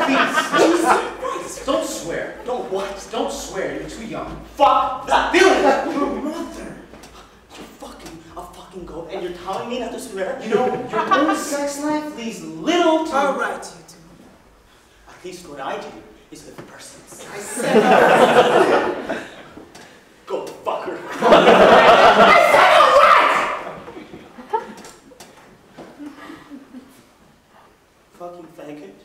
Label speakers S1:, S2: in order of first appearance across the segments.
S1: Please. Don't swear.
S2: Don't what?
S1: Don't swear. You're too young.
S2: Fuck that.
S1: Billy!
S2: Your mother. You're fucking a fucking goat, and you're telling me not to swear?
S1: You know, your own sex life leaves little to...
S3: All right, you two.
S2: At least what I do is with persons.
S3: I said all right.
S2: Go fuck her.
S3: I said all right!
S2: Fucking faggot.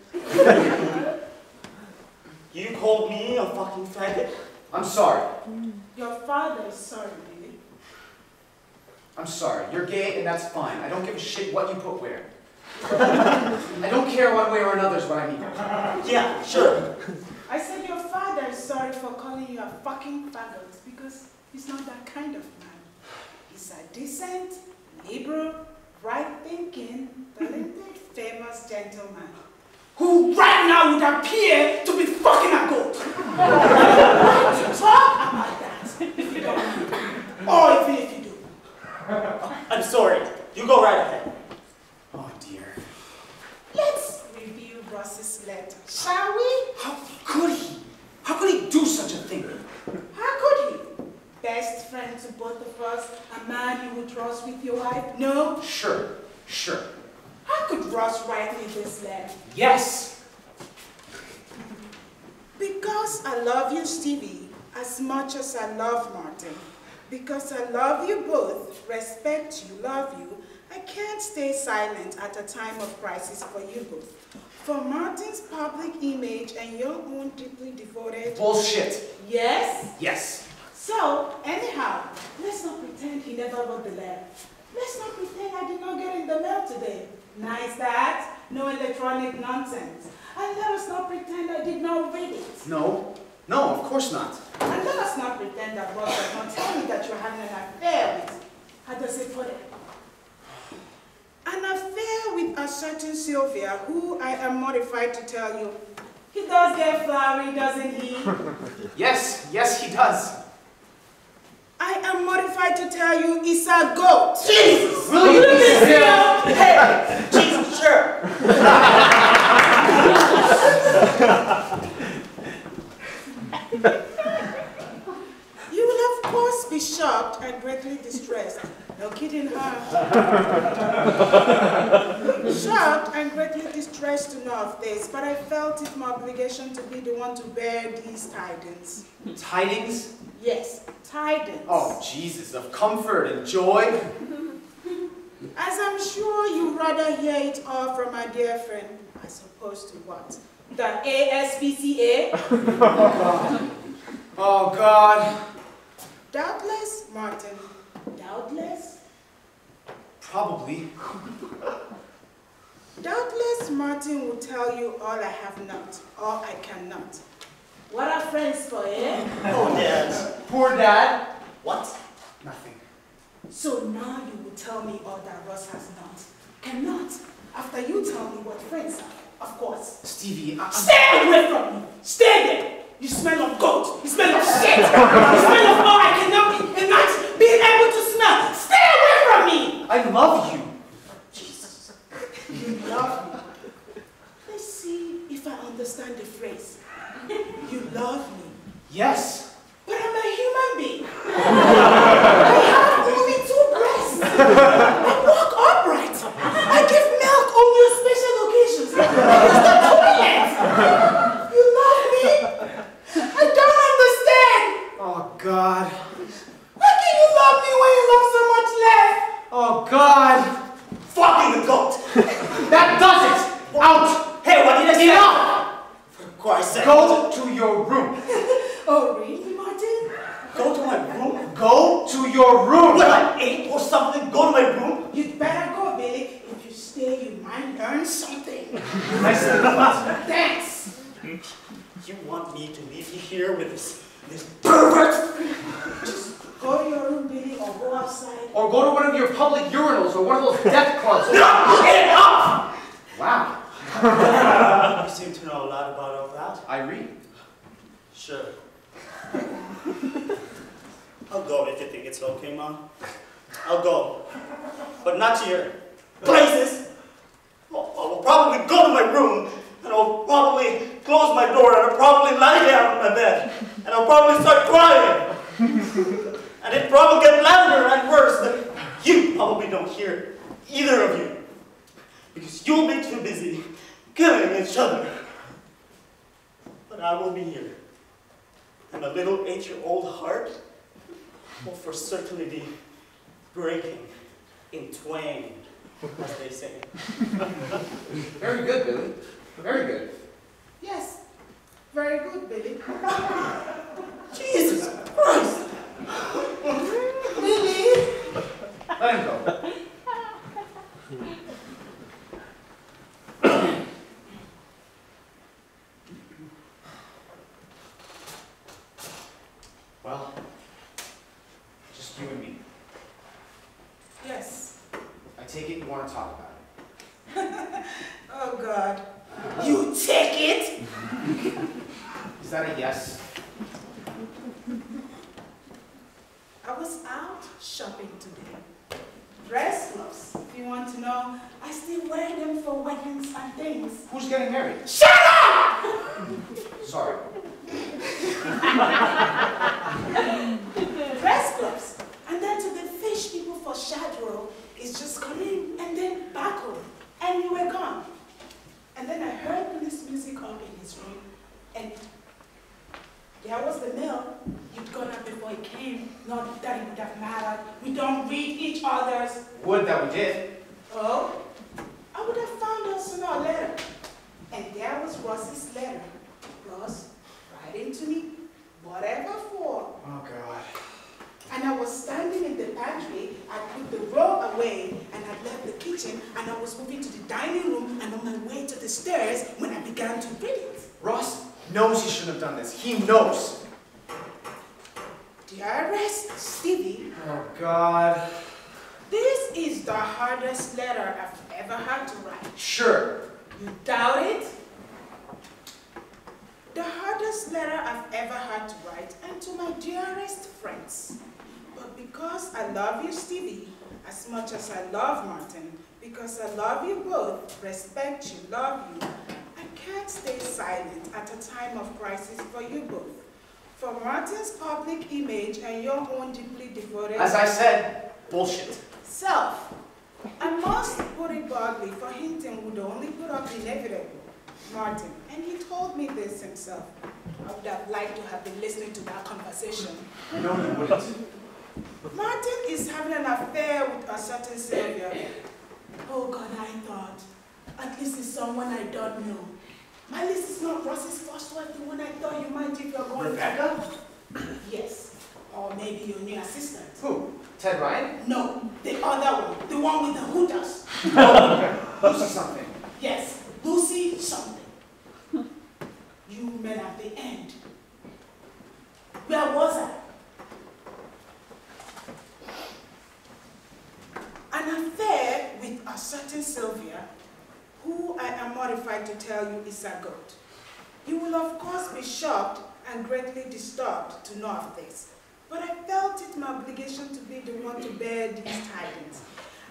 S2: You called me a fucking faggot?
S1: I'm sorry.
S3: Your father is sorry, Billy.
S1: I'm sorry. You're gay and that's fine. I don't give a shit what you put where. I don't care one way or another is what I mean.
S2: Yeah, sure.
S3: I said your father is sorry for calling you a fucking faggot because he's not that kind of man. He's a decent, liberal, right-thinking, talented, famous gentleman who right now would appear to be fucking a goat. Right to talk about that if you don't. Or even if you do.
S2: I'm sorry. You go right ahead.
S1: Oh dear.
S3: Let's review Ross's letter, shall we?
S1: How could he? How could he do such a thing?
S3: How could he? Best friend to both of us, a man you would trust with your wife? No?
S1: Sure.
S3: How could Ross write me this letter?
S1: Yes.
S3: Because I love you, Stevie, as much as I love Martin. Because I love you both, respect you, love you, I can't stay silent at a time of crisis for you both. For Martin's public image and your own deeply devoted...
S1: Bullshit.
S3: Yes?
S1: Yes.
S3: So, anyhow, let's not pretend he never wrote the letter. Let's not pretend I did not get in the mail today. Nice that, no electronic nonsense. And let us not pretend I did not read it.
S1: No, of course not.
S3: And let us not pretend that Ross does not tell me that you're having an affair with, how does it put it? An affair with a certain Sylvia, who I am mortified to tell you, he does get flowery, doesn't he?
S1: Yes, he does.
S3: I am mortified to tell you, it's a goat.
S2: Jesus!
S1: Will you be still?
S2: Hey! Jesus, sure!
S3: You will of course be shocked and greatly distressed. No kidding her. Shocked and greatly distressed to know of this, but I felt it my obligation to be the one to bear these tidings.
S1: Tidings?
S3: Yes, tidings.
S1: Oh, Jesus, of comfort and joy.
S3: As I'm sure you'd rather hear it all from my dear friend, as opposed to what? The ASPCA?
S1: Oh, God.
S3: Doubtless, Martin. Doubtless?
S1: Probably.
S3: Doubtless, Martin will tell you all I have not, all I cannot. What are friends for, eh?
S2: Oh, Dad.
S1: Poor Dad.
S2: What?
S1: Nothing.
S3: So now you will tell me all that Ross has not, cannot, after you tell me what friends are, of course.
S1: Stevie,
S3: Stay away from me! Stay there! You smell of goat! You smell of shit! You smell of all I cannot be and not being able to smell! Stay away from me!
S1: I love you.
S3: Jesus. You love me. Let's see if I understand the phrase. You love me.
S1: Yes.
S3: But I'm a human being. I have only 2 breasts. I walk upright. I give milk only on special occasions. I use the toilet. You love me? I don't understand.
S1: Oh, God.
S3: How can you love me when you love so much less?
S1: Oh, God.
S2: Fucking the goat!
S1: That does it. Out.
S2: Hey, what did I say?
S1: Enough.
S2: For Christ's sake.
S1: Go to your room.
S3: Oh, really, Martin?
S2: Go to my room?
S1: Go to your room.
S2: What, I ate or something? Go to my room?
S3: You'd better go, Billy. If you stay, you might learn something.
S1: Nicely put.
S3: Thanks.
S2: You want me to leave you here with this pervert?
S3: Just go to your room, Billy, or go outside.
S1: Or go to one of your public urinals or one of those death clubs.
S2: No! Enough!
S1: Wow.
S2: You seem to know a lot about all that.
S1: I read.
S2: Sure. I'll go if you think it's okay, Mom. I'll go. But not to your places. I will probably go to my room and my door and I'll probably lie down on my bed. And I'll probably start crying. And it probably get louder and worse than you probably don't hear, either of you. Because you'll be too busy killing each other. But I will be here. And a little 8-year-old heart will for certainly be breaking in twain, as they say.
S1: Very good, Billy. Very good.
S3: Yes, very good, Billy.
S2: Jesus Christ!
S3: Billy!
S1: Let him go. Well, just you and me.
S3: Yes.
S1: I take it you want to talk about it.
S3: Oh, God. You take it?
S1: Is that a yes?
S3: I was out shopping today. Dress gloves, if you want to know. I still wear them for weddings and things.
S1: Who's getting married?
S3: Shut up!
S1: Sorry.
S3: Dress gloves. And then to the fish people for Shadro is just come in and then back home. And you were gone. And then I heard police music up in his room. And there was the mail. You'd gone up before it came. Not that it would have mattered. We don't read each other's.
S1: Would that we did.
S3: Oh, I would have found us in our letter. And there was Ross's letter. Ross, writing to me, whatever for.
S1: Oh, God.
S3: And I was standing in the pantry, I put the robe away, and I left the kitchen, and I was moving to the dining room, and on my way to the stairs, when I began to read it.
S1: Ross knows he shouldn't have done this. He knows.
S3: Dearest Stevie,
S1: Oh, God.
S3: this is the hardest letter I've ever had to write.
S1: Sure.
S3: You doubt it? The hardest letter I've ever had to write, and to my dearest friends. But because I love you, Stevie, as much as I love Martin, because I love you both, respect you, love you, I can't stay silent at a time of crisis for you both. For Martin's public image and your own deeply devoted
S1: As I said, bullshit.
S3: self. I must put it baldly, for Hinton would only put up the inevitable. Martin, and he told me this himself. I would have liked to have been listening to that conversation.
S1: No, you wouldn't.
S3: Martin is having an affair with a certain Sylvia. Oh God, I thought, at least it's someone I don't know. At least it's not Ross's first wife, the one I thought you might if you're going
S1: Rebecca?
S3: Yes, or maybe your new assistant.
S1: Who? Ted Ryan?
S3: No, the other one, the one with the hooters.
S1: Lucy something.
S3: Yes, Lucy something. You met at the end. Where was I? An affair with a certain Sylvia, who I am mortified to tell you is a goat. You will of course be shocked and greatly disturbed to know of this, but I felt it my obligation to be the one to bear these tidings,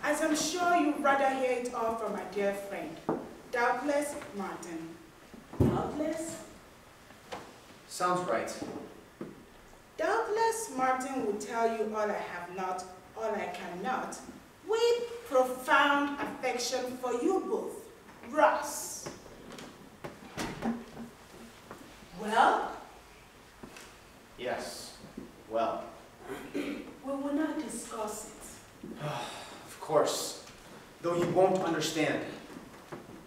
S3: as I'm sure you'd rather hear it all from my dear friend. Doubtless, Martin. Doubtless?
S1: Sounds right.
S3: Doubtless, Martin will tell you all I have not, all I cannot, with profound affection for you both. Ross. Well?
S1: Yes. Well.
S3: We will not discuss it.
S1: Of course. Though you won't understand.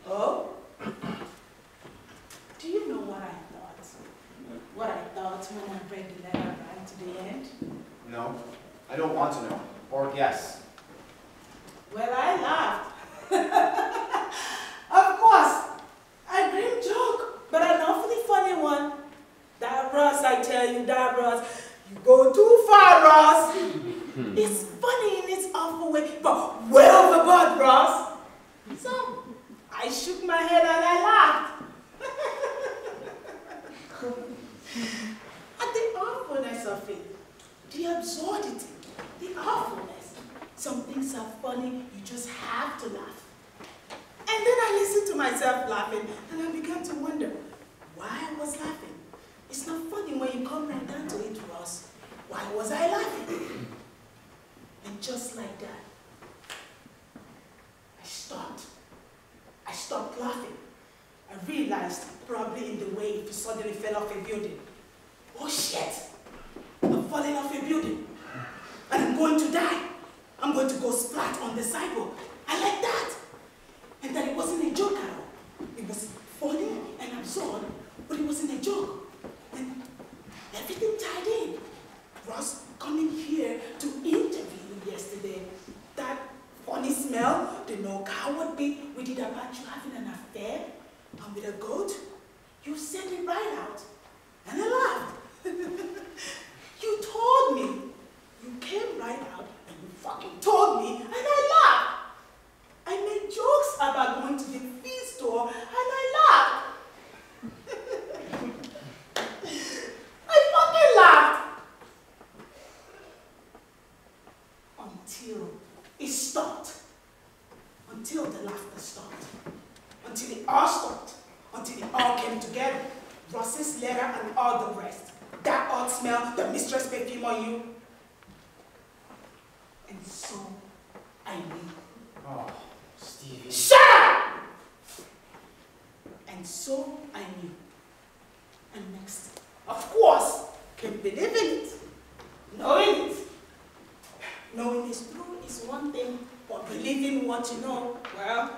S3: Oh? Do you know what I thought? What I thought when I read the letter right to the end?
S1: No. I don't want to know. Or guess.
S3: Well, I laughed. Of course, a grim joke, but an awfully funny one. That Ross, I tell you, that Ross, you go too far, Ross. It's funny in its awful way, but way overboard, Ross. So, I shook my head and I laughed. At the awfulness of it, the absurdity, the awfulness. Some things are funny, you just have to laugh. And then I listened to myself laughing, and I began to wonder, why I was laughing. It's not funny when you come right down to it, Ross. Why was I laughing? And just like that, I stopped. I stopped laughing. I realized, probably in the way if you suddenly fell off a building. Oh shit! I'm falling off a building. And I'm going to die. I'm going to go splat on the sidewalk. I like that. And that it wasn't a joke at all. It was funny and absurd, but it wasn't a joke. And everything tied in. Ross coming here to interview you yesterday. That funny smell, the no coward bit we did about you having an affair, and with a goat, you said it right out. And I laughed. You told me. You came right out and you fucking told me, and I laughed. I made jokes about going to the feed store, and I laughed. I fucking laughed. Until it stopped. Until the laughter stopped. Until it all stopped. Until it all came together. Ross's letter and all the rest. That odd smell, the mistress perfume on you. And so I knew.
S1: Oh, Stevie.
S3: Shut up! And so I knew. And next, of course, came believing it. Knowing it. Knowing it's true is one thing, but believing what you know, well,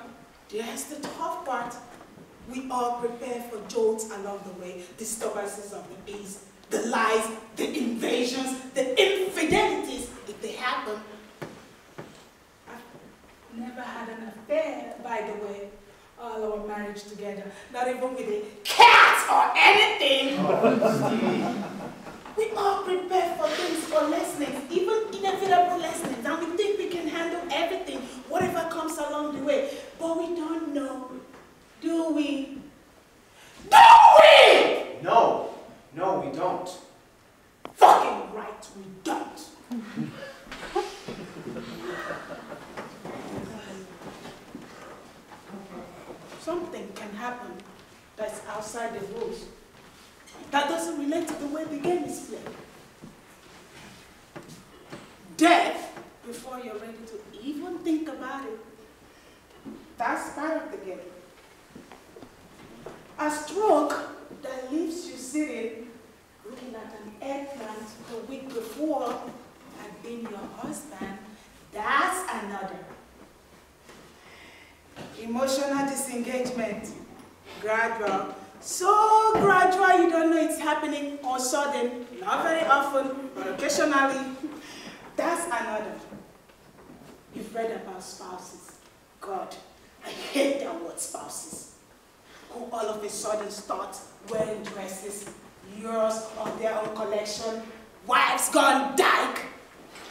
S3: there's the tough part. We all prepare for jolts along the way, disturbances of the peace, the lies, the invasions, the infidelities, if they happen. I've never had an affair, by the way, all our marriage together, not even with a cat or anything. We all prepare for things, for lessons, even inevitable lessons, and we think we can handle everything, whatever comes along the way. But we don't know, do we? Do we?
S1: No. No, we don't.
S3: Fucking right, we don't. Something can happen that's outside the rules. That doesn't relate to the way the game is played. Death, before you're ready to even think about it, that's part of the game. A stroke that leaves you sitting, looking at an eggplant the week before and being your husband, that's another. Emotional disengagement, gradual. So gradual you don't know it's happening, or sudden, not very often, but occasionally. That's another. You've read about spouses. God, I hate that word spouses. Who all of a sudden start wearing dresses, yours or their own collection, wives gone dyke.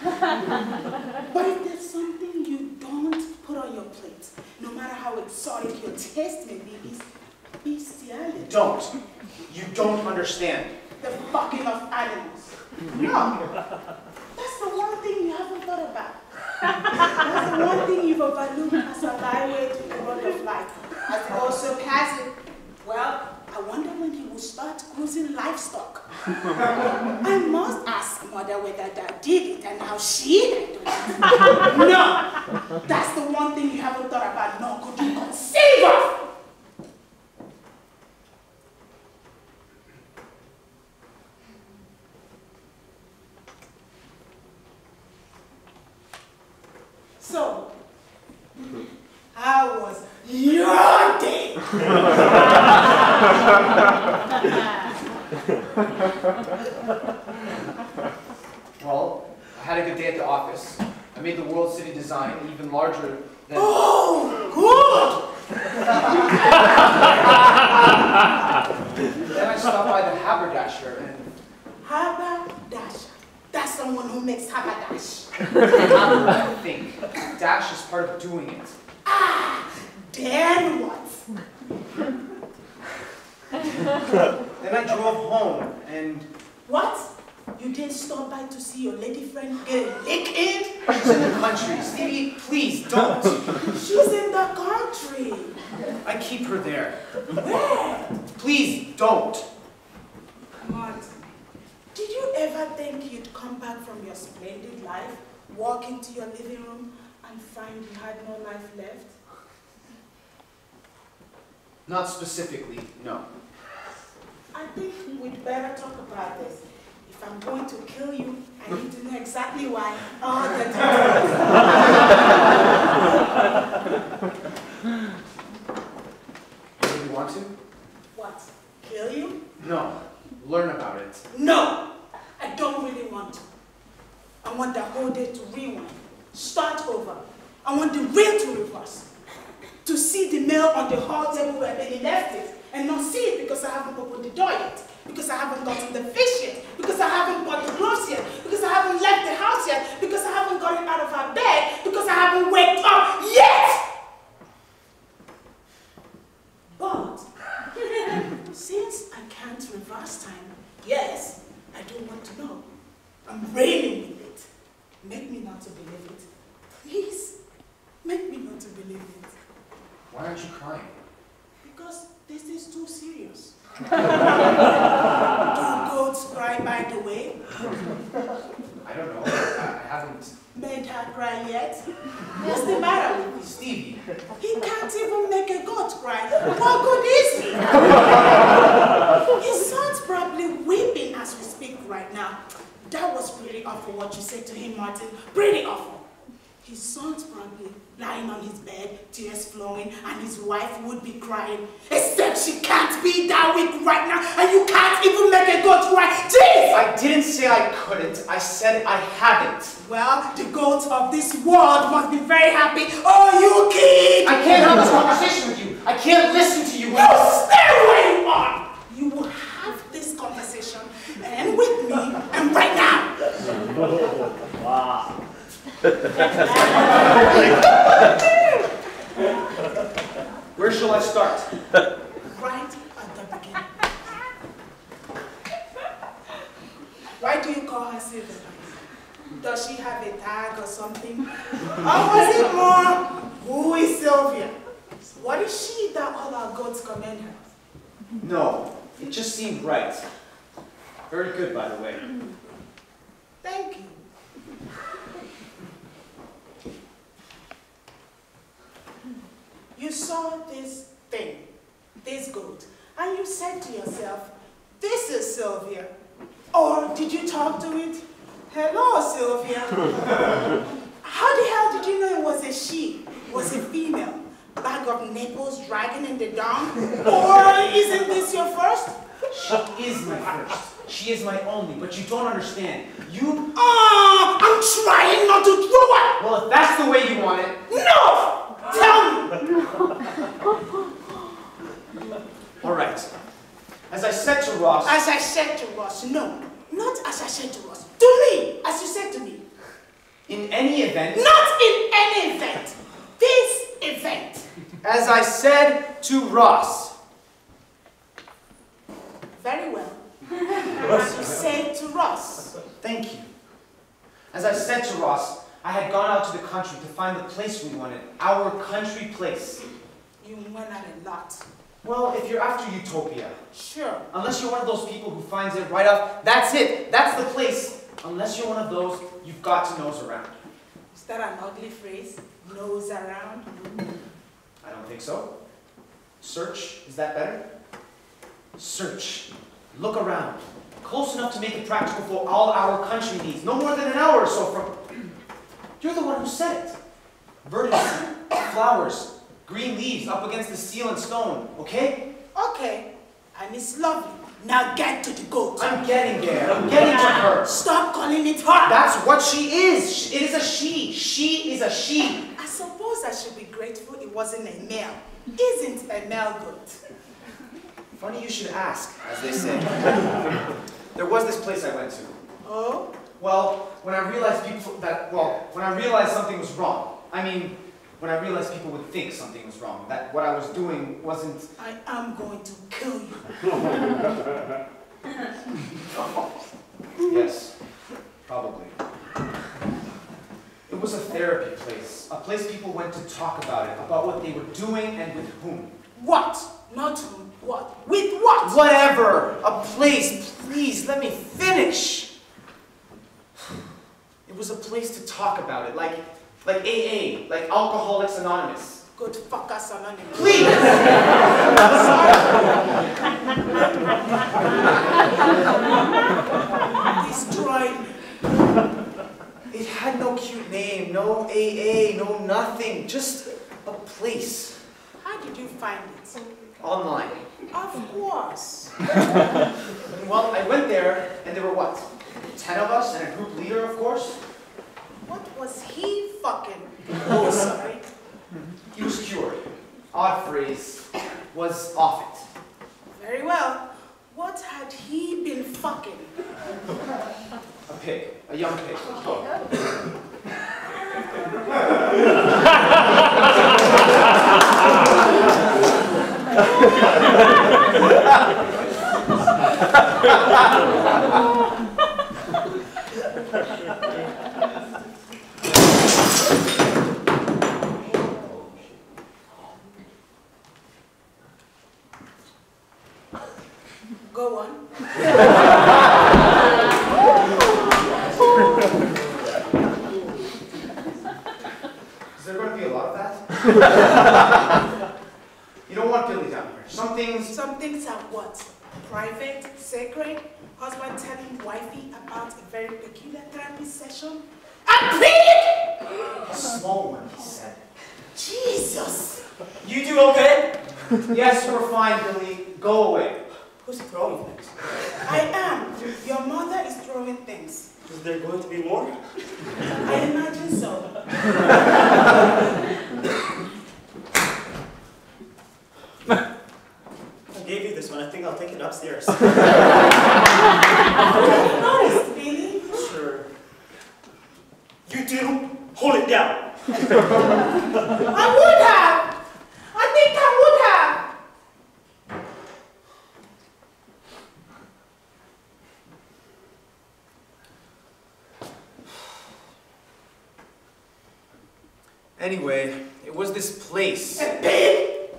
S3: But if there's something you don't put on your plate, no matter how exotic your taste may be, is bestiality.
S1: You don't understand.
S3: The fucking of animals. No. That's the one thing you haven't thought about. That's the one thing you've overlooked as a byway to the world of life. As it also has it. Well, I wonder when he will start cruising livestock. I must ask Mother whether Dad did it and how she handled it. No! That's the one thing you haven't thought about. No, could you conceive of? So, how was your day?
S1: Well, I had a good day at the office. I made the World City design even larger than...
S3: Oh, good!
S1: Then I stopped by the haberdasher and...
S3: Haberdasher. That's someone who makes haberdash.
S1: I think dash is part of doing it.
S3: Ah, then what?
S1: Then I drove home and...
S3: What? You didn't stop by to see your lady friend get a lick in?
S1: She's in the country. Stevie, please, don't.
S3: She's in the country.
S1: I keep her there.
S3: Where?
S1: Please don't.
S3: Martin, did you ever think you'd come back from your splendid life, walk into your living room, and find you had no life left?
S1: Not specifically, no.
S3: I think we'd better talk about this. If I'm going to kill you, I need to know exactly why. All the details.
S1: Do you want to?
S3: What? Kill you?
S1: No. Learn about it.
S3: No! I don't really want to. I want the whole day to rewind. Start over. I want the wheel to reverse. To see the mail on the hall table where Benny left it, and not see it because I haven't opened the door yet, because I haven't gotten the fish yet, because I haven't bought the gloves yet, because I haven't left the house yet, because I haven't gotten out of our bed, because I haven't waked up yet! But, since I can't reverse time, yes, I do want to know. I'm raining with it. Make me not to believe it. Please, make me not to believe it.
S1: Why aren't you crying?
S3: Because this is too serious. Do goats cry, by the way?
S1: I don't know. I haven't.
S3: Made her cry yet? What's the matter with me?
S1: Stevie.
S3: He can't even make a goat cry. What good is he? His son's probably weeping as we speak right now. That was pretty awful what you said to him, Martin. Pretty awful. His son's probably lying on his bed, tears flowing, and his wife would be crying. Except she can't be that weak right now, and you can't even make a goat cry. Jeez!
S1: I didn't say I couldn't. I said I haven't.
S3: Well, the goats of this world must be very happy. Oh, you kid!
S1: I can't have this conversation with you. I can't listen to you.
S3: You stay where you are! You will have this conversation, and with me, and right now.
S2: Wow.
S1: Where shall I start?
S3: Right at the beginning. Why do you call her Sylvia? Does she have a tag or something? Or was it more, who is Sylvia? What is she that all our goats commend her?
S1: No, it just seemed right. Very good, by the way.
S3: Thank you. You saw this thing, this goat, and you said to yourself, this is Sylvia. Or did you talk to it? Hello, Sylvia. How the hell did you know it was a she, was a female? Bag of nipples dragging in the dung? Or isn't this your first?
S1: She is my first. She is my only, but you don't understand. You...
S3: Ah, I'm trying not to throw up!
S1: Well, if that's the way you want it...
S3: No! Tell me!
S1: All right. As I said to Ross...
S3: As I said to Ross, no. Not as I said to Ross. To me, as you said to me.
S1: In any event...
S3: Not in any event. This event.
S1: As I said to Ross.
S3: Very well. As you said to Ross.
S1: Thank you. As I said to Ross, I had gone out to the country to find the place we wanted. Our country place.
S3: You went out a lot.
S1: Well, if you're after utopia.
S3: Sure.
S1: Unless you're one of those people who finds it right off, that's it. That's the place. Unless you're one of those, you've got to nose around.
S3: Is that an ugly phrase? Nose around?
S1: I don't think so. Search, is that better? Search. Look around. Close enough to make it practical for all our country needs. No more than an hour or so from... You're the one who said it. Verdancy, flowers, green leaves up against the steel and stone, okay?
S3: Okay. And it's lovely. Now get to the goat.
S1: I'm getting there. I'm getting to her.
S3: Stop calling it her.
S1: That's what she is. It is a she. She is a she.
S3: I suppose I should be grateful it wasn't a male. Isn't a male goat?
S1: Funny you should ask, as they say. There was this place I went to.
S3: Oh?
S1: Well, when I realized when I realized something was wrong. I mean, when I realized people would think something was wrong. That what I was doing wasn't...
S3: I am going to kill you.
S1: Yes, probably. It was a therapy place. A place people went to talk about it, about what they were doing and with whom.
S3: What? Not whom. What? With what?
S1: Whatever. A place. Please, let me finish. It was a place to talk about it, like AA, like Alcoholics Anonymous.
S3: Good fuckers anonymous.
S1: Please!
S3: Destroyed me.
S1: It had no cute name, no AA, no nothing, just a place.
S3: How did you find it?
S1: Online.
S3: Of course.
S1: Well, I went there, and there were what? 10 of us, and a group leader, of course.
S3: What was he fucking? Oh, sorry.
S1: He was cured. Odd phrase. Was off it.
S3: Very well. What had he been fucking?
S1: A pig. A young pig.
S3: Go on.
S1: Is there going to be a lot of that? You don't want Billy down here. Some things...
S3: Some things are what? Private, sacred, husband telling wifey about a very peculiar therapy session. A pig!
S1: A small one, he said.
S3: Jesus!
S2: You two okay?
S1: Yes, we're fine, Billy. Go away.
S2: Who's throwing things?
S3: I am. Your mother is throwing things.
S2: Is there going to be more?
S3: I imagine so.
S2: I gave you this one. I think I'll take it upstairs.
S3: I've noticed, Billy.
S2: Sure. You two, hold it down.
S3: I would have! I think I would have!
S1: Anyway, it was this place.
S3: A pig?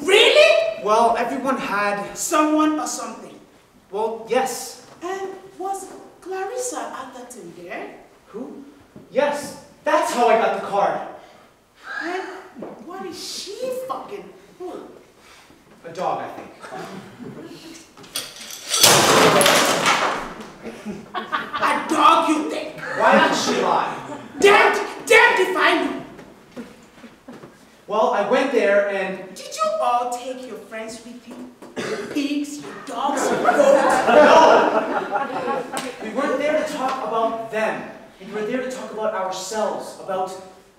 S3: Really?
S1: Well, everyone had...
S3: Someone or something.
S1: Well, yes.
S3: And was Clarissa Atherton there?
S1: Who? Yes. That's how I got the card.
S3: And what is she fucking?
S1: A dog, I think.
S3: A dog, you think?
S1: Why did she lie?
S3: Damned if I knew.
S1: Well, I went there and...
S3: Did you all take your friends with you? Your pigs, your dogs, your goats?
S1: No! We weren't there to talk about them. We were there to talk about ourselves, about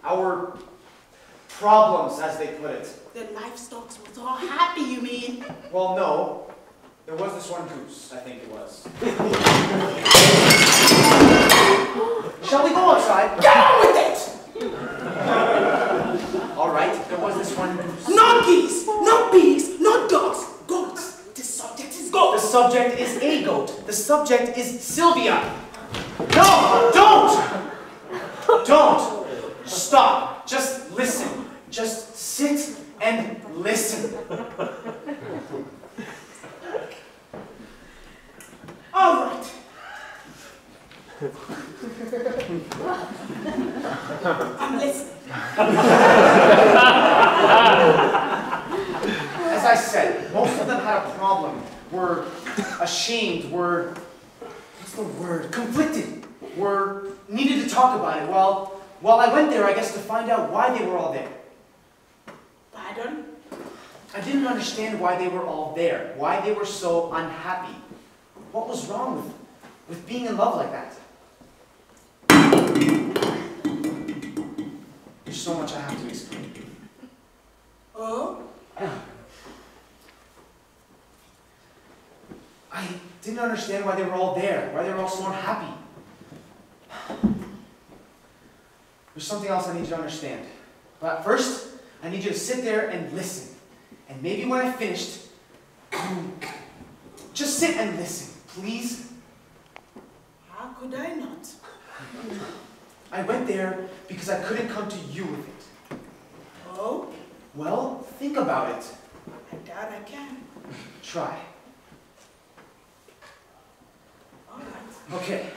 S1: our problems, as they put it.
S3: The livestock was all happy, you mean?
S1: Well, no. There was this one goose, I think it was. Shall we go outside?
S3: Get on with it!
S1: All right, there was this one goose.
S3: No geese, no pigs, no dogs, goats. The subject is
S1: The
S3: goats.
S1: subject is a goat. The subject is Sylvia. No, don't! Don't! Stop. Just listen. Just sit and listen.
S3: All right. I'm listening.
S1: As I said, most of them had a problem, were ashamed, were, what's the word, conflicted, were needed to talk about it. Well, I went there, I guess, to find out why they were all there.
S3: Pardon?
S1: I didn't understand why they were all there, why they were so unhappy. What was wrong with being in love like that? There's so much I have to explain.
S3: Oh?
S1: I didn't understand why they were all there, why they were all so unhappy. There's something else I need you to understand. But first, I need you to sit there and listen. And maybe when I finished, just sit and listen, please.
S3: How could I not?
S1: I went there because I couldn't come to you with it.
S3: Oh?
S1: Well, think about it.
S3: A doubt I can.
S1: Try.
S3: All right.
S1: Okay.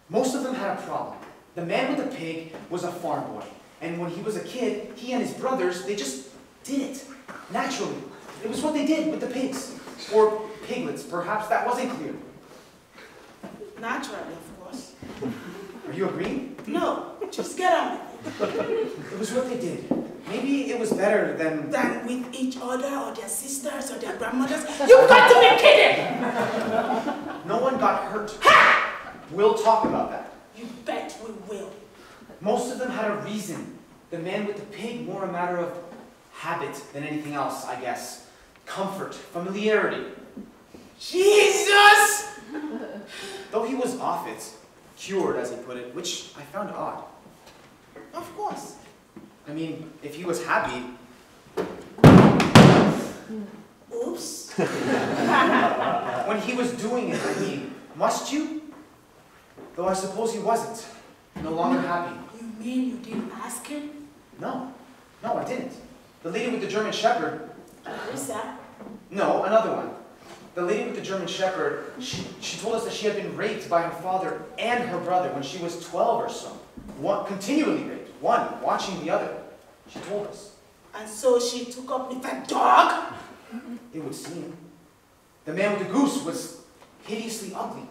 S1: Most of them had a problem. The man with the pig was a farm boy. And when he was a kid, he and his brothers, they just did it. Naturally. It was what they did with the pigs. Or piglets, perhaps that wasn't clear.
S3: Naturally, of course.
S1: Are you agreeing?
S3: No, just get on with it.
S1: It was what they did. Maybe it was better than...
S3: Than with each other or their sisters or their grandmothers. You've got to be kidding!
S1: No one got hurt. Ha! We'll talk about that.
S3: You bet we will.
S1: Most of them had a reason. The man with the pig more a matter of habit than anything else, I guess. Comfort, familiarity.
S3: Jesus!
S1: Though he was off it, cured as he put it, which I found odd.
S3: Of course.
S1: I mean, if he was happy...
S3: Oops.
S1: When he was doing it, I mean, must you? Though I suppose he wasn't. No longer happy.
S3: You mean you didn't ask him?
S1: No. No, I didn't. The lady with the German Shepherd...
S3: Larissa?
S1: No, another one. The lady with the German Shepherd, she told us that she had been raped by her father and her brother when she was 12 or so. Continually raped. One, watching the other. She told us.
S3: And so she took up with a dog?
S1: It would seem. The man with the goose was hideously ugly.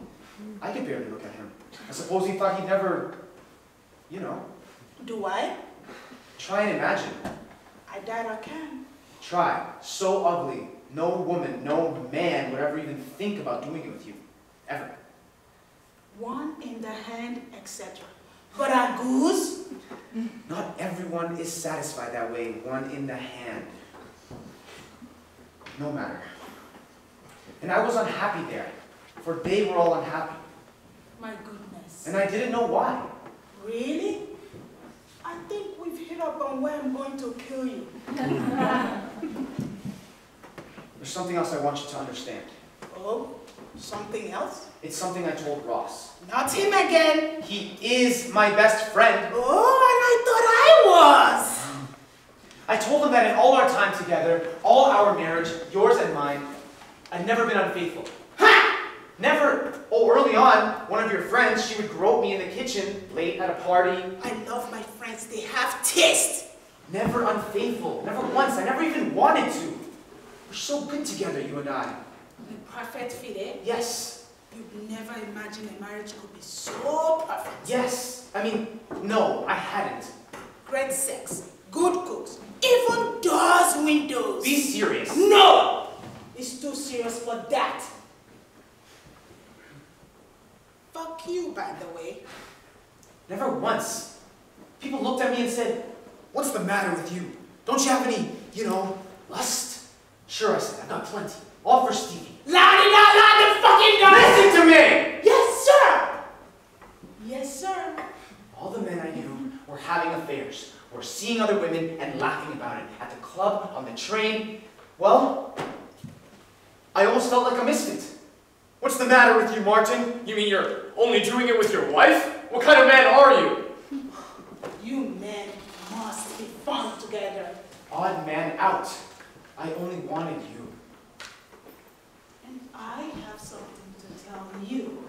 S1: I could barely look at him. I suppose he thought he'd never, you know.
S3: Do I?
S1: Try and imagine.
S3: I doubt I can.
S1: Try. So ugly. No woman, no man would ever even think about doing it with you. Ever.
S3: One in the hand, etc. But a goose?
S1: Not everyone is satisfied that way, one in the hand. No matter. And I was unhappy there, for they were all unhappy.
S3: My goodness.
S1: And I didn't know why.
S3: Really? I think we've hit up on where I'm going to kill you.
S1: There's something else I want you to understand.
S3: Oh, something else?
S1: It's something I told Ross.
S3: Not him again.
S1: He is my best friend.
S3: Oh, and I thought I was.
S1: I told him that in all our time together, all our marriage, yours and mine, I'd never been unfaithful. Ha! Never. Oh, early on, one of your friends, she would grope me in the kitchen, late at a party.
S3: I love my friends. They have taste.
S1: Never unfaithful. Never once. I never even wanted to. We're so good together, you and I.
S3: The perfect fit, eh?
S1: Yes.
S3: You'd never imagine a marriage could be so perfect.
S1: Yes. I mean, no, I hadn't.
S3: Great sex, good cooks, even doors, windows.
S1: Be serious.
S3: No! It's too serious for that. Fuck you, by the way.
S1: Never once. People looked at me and said, "What's the matter with you? Don't you have any, lust?" Sure, I said, "I've got plenty. All for Stevie."
S3: La-di-da-la, the fucking dog!
S1: Listen to me!
S3: Yes, sir! Yes, sir.
S1: All the men I knew were having affairs, or seeing other women and laughing about it. At the club, on the train. Well, I almost felt like a misfit.
S4: What's the matter with you, Martin? You mean you're only doing it with your wife? What kind of man are you?
S3: You men must be fun together.
S1: Odd man out. I only wanted you.
S3: And I have something to tell you.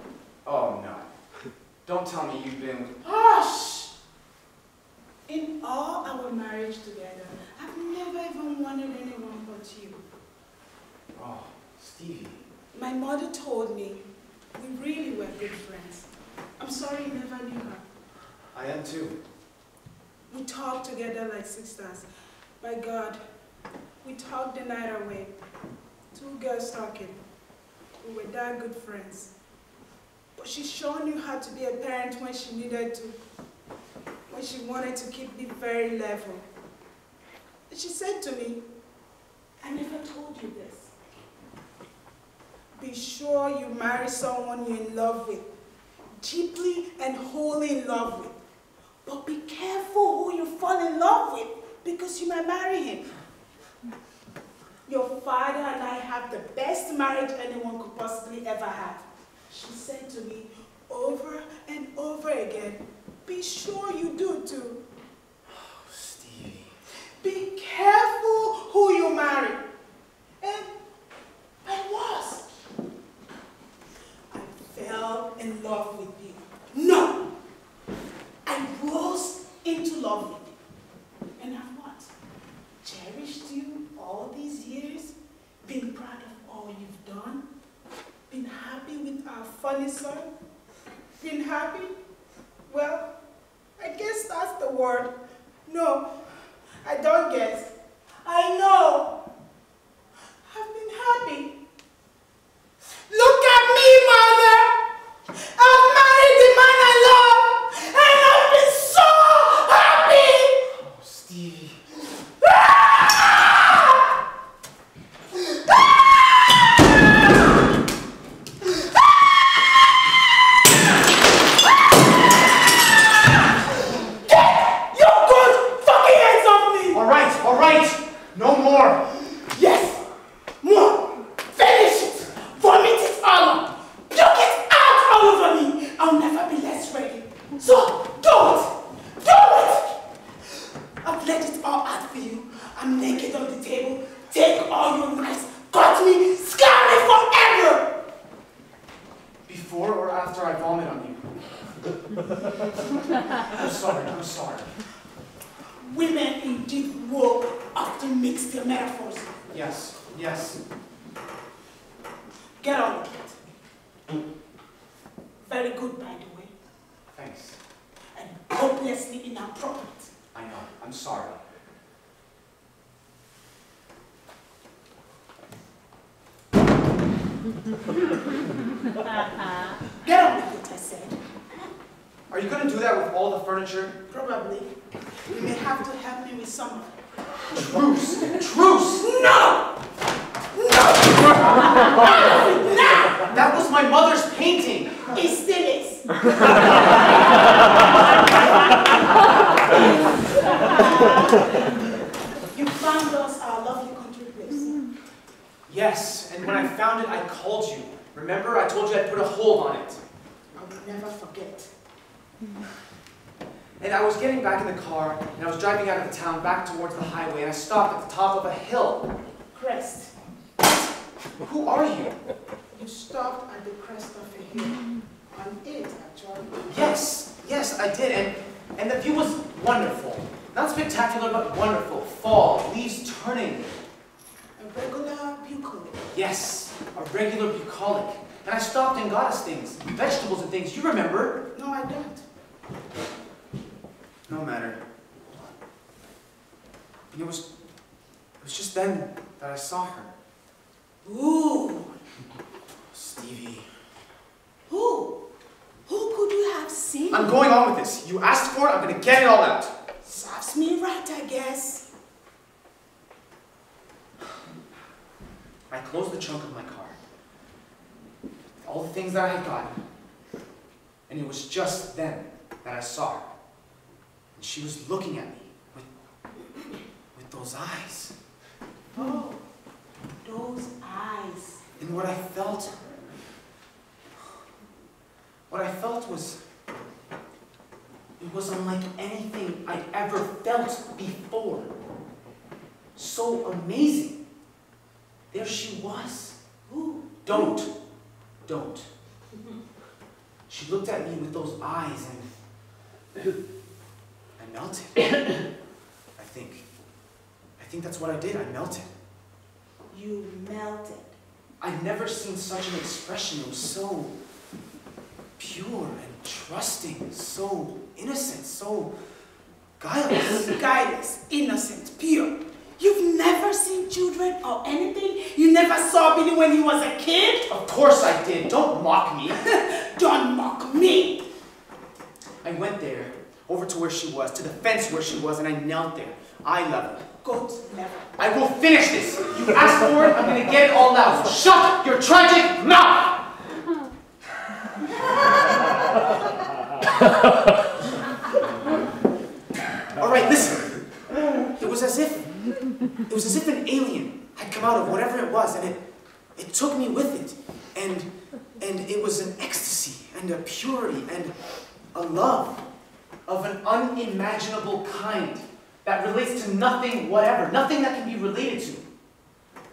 S1: Oh, no. Don't tell me you've been...
S3: Hush! In all our marriage together, I've never even wanted anyone but you.
S1: Oh, Stevie.
S3: My mother told me we really were good friends. I'm sorry you never knew her.
S1: I am too.
S3: We talked together like sisters. By God, we talked the night away. Two girls talking. We were that good friends. But she sure knew how to be a parent when she needed to. When she wanted to keep me very level. She said to me, "I never told you this. Be sure you marry someone you're in love with. Deeply and wholly in love with. But be careful who you fall in love with, because you might marry him. Your father and I have the best marriage anyone could possibly ever have." She said to me over and over again, "Be sure you do too.
S1: Oh, Stevie.
S3: Be careful who you marry. loved it. And I've what? Cherished you all these years? Been proud of all you've done? Been happy with our funny son? Been happy? Well, I guess that's the word. No, I don't guess. I know. I've been happy. Look at me, Mother! I've married the man I love, and I've been so happy!
S1: Oh, Stevie. All right, no more.
S3: Yes, more. Finish it. Vomit it all up. Puke it out all over me. I'll never be less ready. So, do it. Do it. I've let it all out for you. I'm naked on the table. Take all your knives. Cut me. Scar me forever.
S1: Before or after I vomit on you? I'm sorry.
S3: Women indeed will often mix their metaphors.
S1: Yes.
S3: Get on with it. Very good, by the way.
S1: Thanks.
S3: And hopelessly inappropriate.
S1: I know. I'm sorry.
S3: Get on with it, I said.
S1: Are you going to do that with all the furniture?
S3: Probably. You may have to help me with some of it.
S1: Truce!
S3: No! Now!
S1: That was my mother's painting!
S3: It still is. You found us our lovely country place.
S1: Yes, and when I found it, I called you. Remember, I told you I'd put a hold on it.
S3: I will never forget.
S1: And I was getting back in the car, and I was driving out of the town back towards the highway, and I stopped at the top of a hill.
S3: Crest.
S1: Who are you?
S3: You stopped at the crest of a hill. On it, actually.
S1: Yes, I did, and the view was wonderful. Not spectacular, but wonderful. Fall, leaves turning.
S3: A regular bucolic.
S1: Yes, a regular bucolic. And I stopped and got us things, vegetables and things. You remember?
S3: No, I don't.
S1: No matter. And it was just then that I saw her.
S3: Ooh.
S1: Stevie.
S3: Who? Who could you have seen?
S1: I'm going on with this. You asked for it, I'm going to get it all out.
S3: Serves me right, I guess.
S1: I closed the trunk of my car. All the things that I had gotten. And it was just then that I saw her. And she was looking at me with those eyes.
S3: Oh, those eyes.
S1: And what I felt was, it was unlike anything I'd ever felt before. So amazing. There she was.
S3: Ooh.
S1: Don't. She looked at me with those eyes and I melted. I think that's what I did. I melted.
S3: You melted.
S1: I'd never seen such an expression. It was so pure and trusting, so innocent, so guileless.
S3: Guileless, innocent, pure. You've never seen children or anything? You never saw Billy when he was a kid?
S1: Of course I did. Don't mock me.
S3: Don't mock me.
S1: I went there, over to where she was, to the fence where she was, and I knelt there, eye level.
S3: Goat level.
S1: I will finish this. You asked for it, I'm going to get it all out. So shut your tragic mouth! All right, listen. It was as if an alien had come out of whatever it was, and it took me with it. And it was an ecstasy, and a purity, and a love of an unimaginable kind that relates to nothing whatever, nothing that can be related to.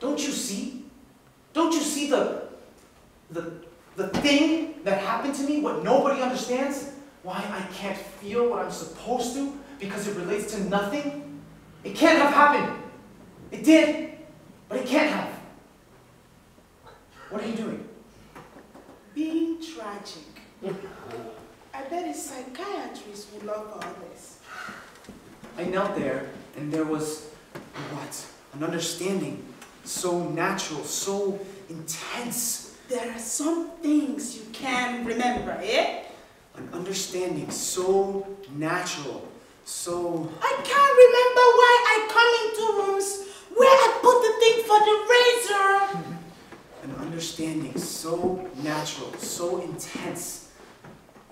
S1: Don't you see? Don't you see the thing that happened to me, what nobody understands? why I can't feel what I'm supposed to because it relates to nothing? It can't have happened. It did, but it can't have. What are you doing?
S3: Being tragic. I bet a psychiatrist would love all this.
S1: I knelt there, and there was, what? An understanding. So natural, so intense.
S3: There are some things you can remember, eh?
S1: An understanding so natural, so...
S3: I can't remember why I come into rooms where I put the thing for the razor.
S1: An understanding so natural, so intense.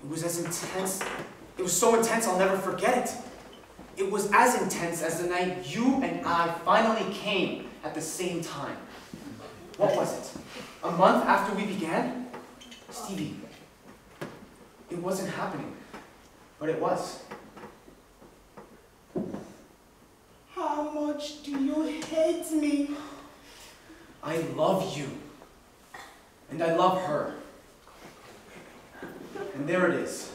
S1: It was as intense, it was so intense I'll never forget it. It was as intense as the night you and I finally came at the same time. What was it? A month after we began? Stevie, it wasn't happening, but it was.
S3: How much do you hate me?
S1: I love you. And I love her. And there it is.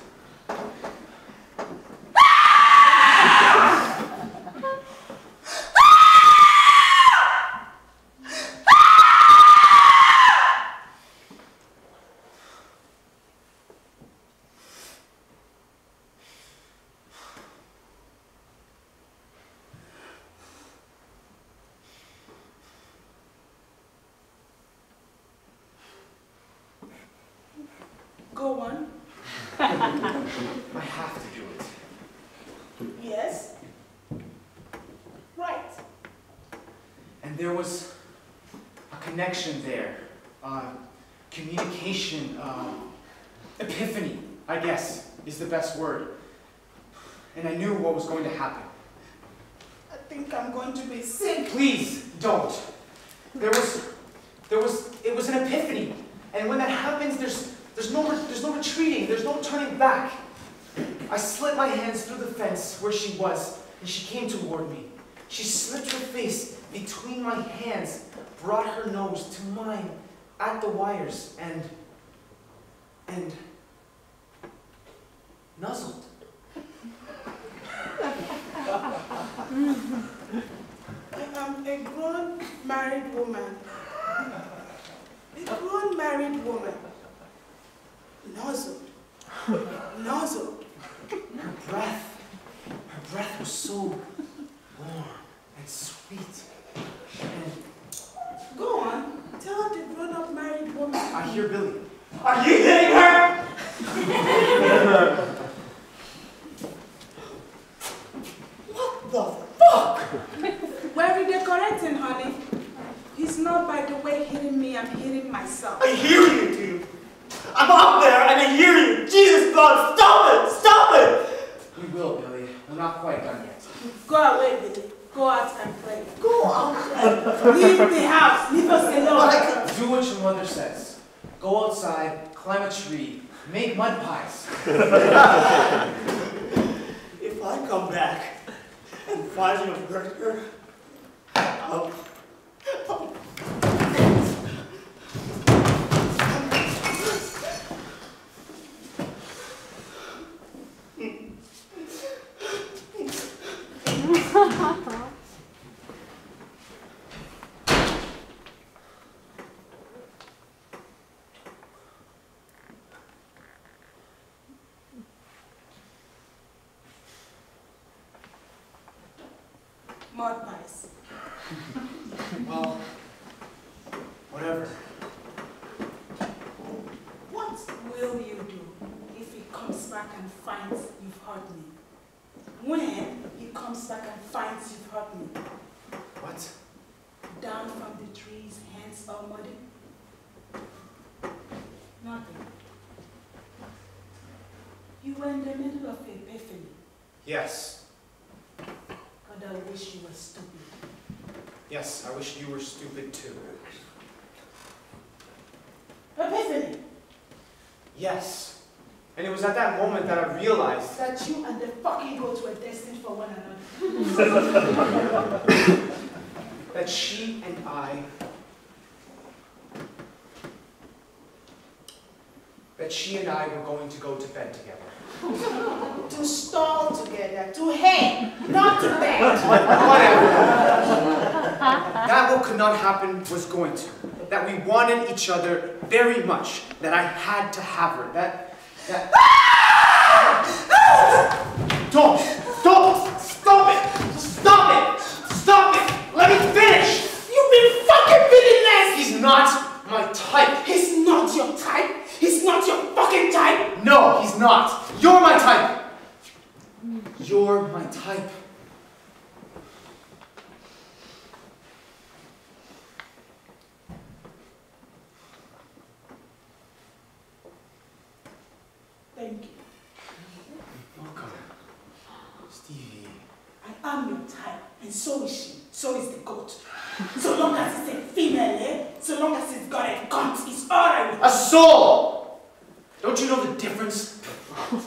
S3: Go on.
S1: I have to do it.
S3: Yes. Right.
S1: And there was a connection there. Communication, epiphany, I guess, is the best word. And I knew what was going to happen.
S3: I think I'm going to be sick.
S1: Please, don't. It was an epiphany. And when that happens, there's no retreating, there's no turning back. I slid my hands through the fence where she was, and she came toward me. She slipped her face between my hands, brought her nose to mine at the wires, and nuzzled.
S3: I am a grown married woman. A grown married woman. Nuzzled. Nuzzled.
S1: Her breath was so warm and sweet. And
S3: Go on. Tell the grown-up married woman.
S1: I hear Billy.
S2: Are you hitting her? What the fuck?
S3: Where are they correcting, honey? He's not, by the way, hitting me. I'm hitting myself.
S2: I hear you, dude. I'm up there and I hear you. Jesus God, stop it! Stop it!
S1: We will, Billy. We're not quite done yet.
S3: Go away, Billy. Go out and play. Go out. Leave the house. Leave us alone.
S1: Do what your mother says. Go outside, climb a tree, make mud pies.
S2: If I come back and find you have hurt her, I'll...
S3: Mud pies.
S1: Well, whatever.
S3: What will you do if he comes back and finds you've hurt me? When he comes back and finds you've hurt me?
S1: What?
S3: Down from the trees, hands all muddy? Nothing. You were in the middle of epiphany,
S1: Yes.
S3: but I wish you were stupid.
S1: Yes, I wish you were stupid too.
S3: Epiphany!
S1: Yes. And it was at that moment that I realized
S3: That you and the fucking goats were destined for one another.
S1: that she and I were going to go to bed together.
S3: To stall together, to hate, not to beg.
S1: Whatever. That what could not happen was going to. That we wanted each other very much. That I had to have her. That... Don't! Stop it! Stop it! Stop it! Let me finish!
S3: You've been fucking villainous!
S1: He's not my type.
S3: He's not your type. He's not your fucking type.
S1: No, he's not. You're my type. You're my type.
S3: Thank you.
S1: Welcome. Stevie.
S3: I am your type, and so is she. So is the goat. So long as it's a female, eh? So long as it's got a cunt, it's alright.
S1: A soul! Don't you know the difference?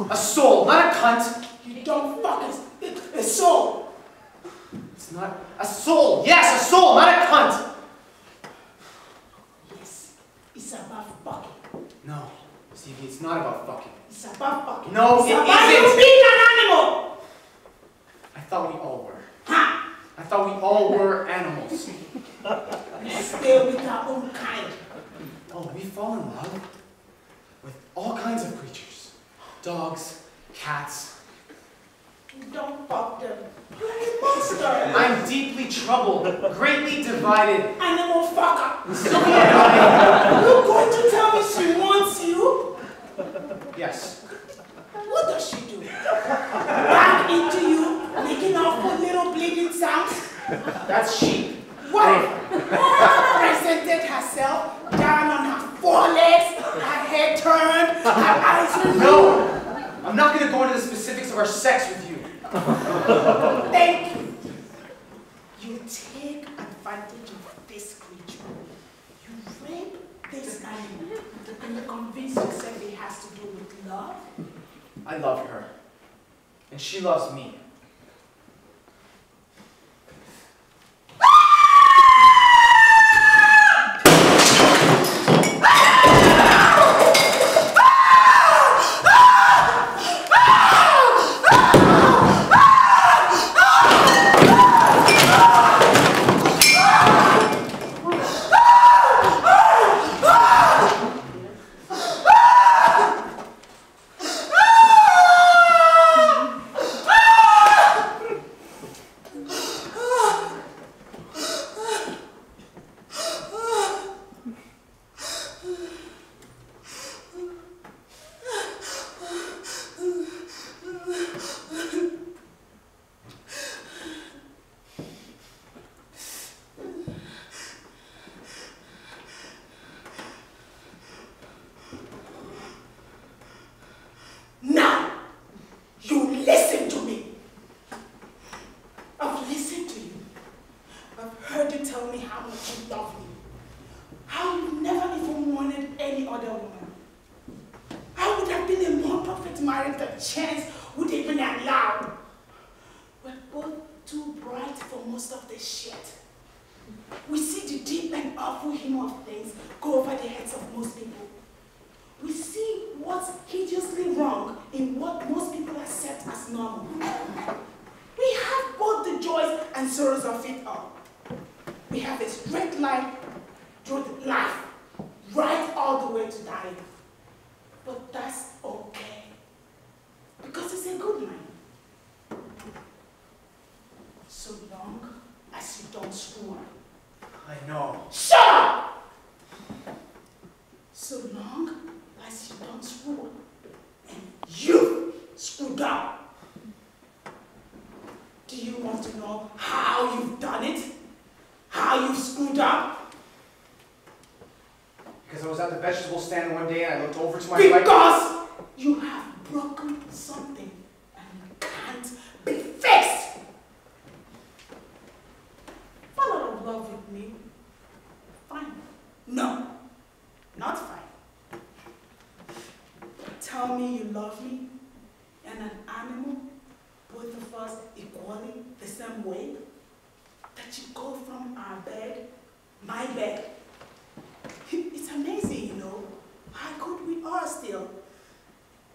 S1: A soul, not a cunt.
S3: You don't fuck a soul.
S1: It's not a soul. Yes, a soul, not a cunt.
S3: Yes, it's about fucking.
S1: No, Stevie, it's not about fucking.
S3: It's about fucking.
S1: No,
S3: it's
S1: it
S3: about
S1: isn't.
S3: you being an animal.
S1: I thought we all were.
S3: Ha!
S1: I thought we all were animals.
S3: We stay with our own kind.
S1: Oh, we fall in love with all kinds of creatures. Dogs, cats.
S3: You don't fuck them. You're a monster.
S1: I'm deeply troubled, greatly divided.
S3: Animal fucker.
S1: Sylvia and I...
S3: You're going to tell me she wants you?
S1: Yes.
S3: What does she do? Back into you, making awful little bleeding sounds?
S1: That's sheep.
S3: What? Presented herself down on her forelegs, her head turned, her eyes removed.
S1: No! I'm not going to go into the specifics of our sex with you.
S3: Thank you. You take advantage of this creature. You rape this animal, and you convince yourself it has to do with love.
S1: I love her. And she loves me.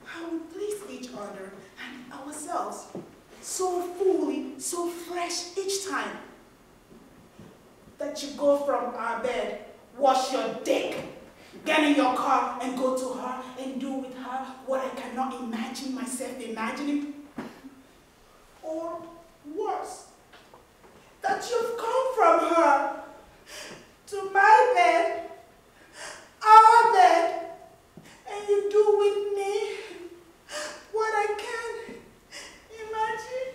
S3: How we please each other and ourselves so fully, so fresh each time that you go from our bed, wash your dick, get in your car and go to her and do with her what I cannot imagine myself imagining. Or worse, that you've come from her to my bed, our bed, and you do with me what I can imagine,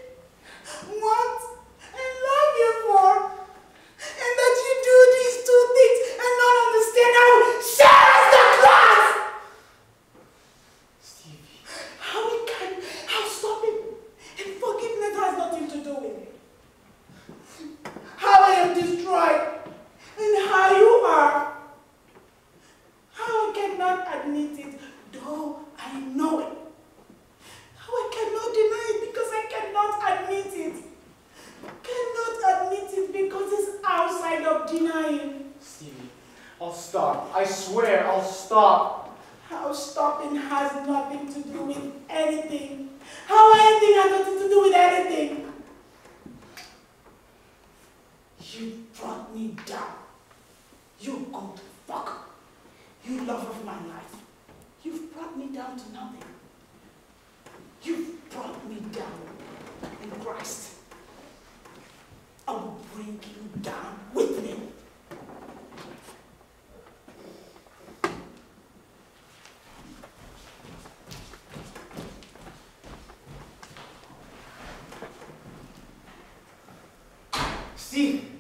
S3: want, and love you for. And that you do these two things and not understand how shares the class!
S4: Stevie.
S3: How stopping and forgiveness has nothing to do with it. How I am destroyed and how you are. How I cannot admit it, though I know it. How I cannot deny it because I cannot admit it. Cannot admit it because it's outside of denying.
S4: Stevie, I'll stop. I swear, I'll stop.
S3: How stopping has nothing to do with anything. How anything has nothing to do with anything. You brought me down. You good fuck. You love of my life. You've brought me down to nothing. You've brought me down in Christ. I will bring you down with me.
S4: Steve!